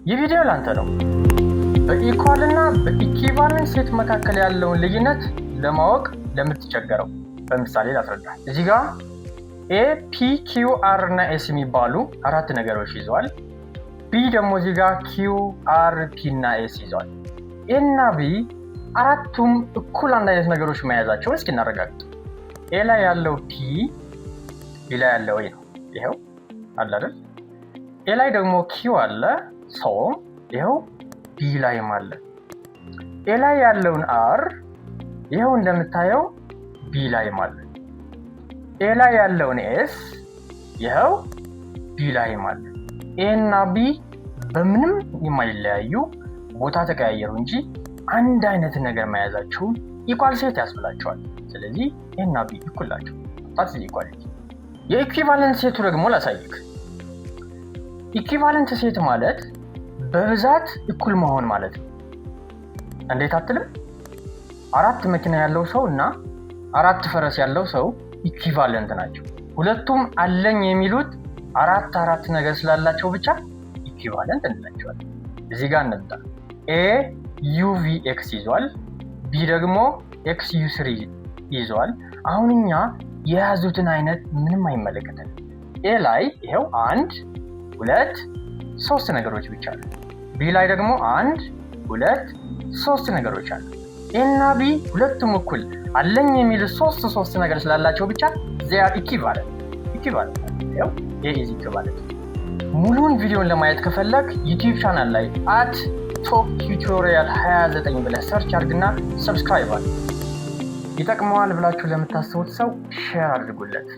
ይህ ቪዲዮ ላንተ ነው። በኢኳል እና በኢኩቫለንት ሴት መካከል ያለውን ልዩነት ለማወቅ ለምትቸገረው በምሳሌ ላስረዳ። እዚህ ጋር ኤ፣ ፒ፣ ኪው፣ አር እና ኤስ የሚባሉ አራት ነገሮች ይዘዋል። ቢ ደግሞ እዚህ ጋር ኪው፣ አር፣ ፒ እና ኤስ ይዘዋል። ኤ እና ቢ አራቱም እኩል አንድ አይነት ነገሮች መያዛቸውን እስኪ እናረጋግጥ። ኤ ላይ ያለው ፒ፣ ቢ ላይ ያለው ኤ ነው። ይሄው አለ አይደል? ኤ ላይ ደግሞ ኪው አለ፣ ሰው ይሄው ቢ ላይም አለ። ኤ ላይ ያለውን አር ይሄው እንደምታየው ቢ ላይም አለ። ኤ ላይ ያለውን ኤስ ይሄው ቢ ላይም አለ። ኤ እና ቢ በምንም የማይለያዩ ቦታ ተቀያየሩ እንጂ አንድ አይነት ነገር መያዛቸውን ኢኳል ሴት ያስብላቸዋል። ስለዚህ ኤ እና ቢ እኩል ናቸው። ታዲያ እዚህ ኢኳሊቲ። የኢኩቫለንት ሴቱ ደግሞ ላሳይክ። ኢኩቫለንት ሴት ማለት በብዛት እኩል መሆን ማለት ነው። እንዴት አትልም? አራት መኪና ያለው ሰው እና አራት ፈረስ ያለው ሰው ኢኩቫለንት ናቸው። ሁለቱም አለኝ የሚሉት አራት ነገር ስላላቸው ብቻ ኢኩቫለንት እንላቸዋለን። እዚህ ጋር እንምጣ። ኤ ዩቪ ኤክስ ይዟል፣ ቢ ደግሞ ኤክስ ዩ 3 ይዟል። አሁን እኛ የያዙትን አይነት ምንም አይመለከተንም። ኤ ላይ ይሄው 1 2 3 ነገሮች ብቻ አሉ። ቢ ላይ ደግሞ 1 2 3 ነገሮች አሉ። ኤ እና ቢ ሁለቱም እኩል አለኝ የሚሉት ሶስት ነገር ስላላቸው ብቻ they are equivalent። ይሄው ኤ is equivalent። ሙሉውን ቪዲዮን ለማየት ከፈለክ ዩቲዩብ ቻናል ላይ @toptutorial29 ብለህ ሰርች አድርግና ሰብስክራይብ አድርግ። ይጠቅመዋል ብላችሁ ለምታስቡት ሰው ሼር አድርጉለት።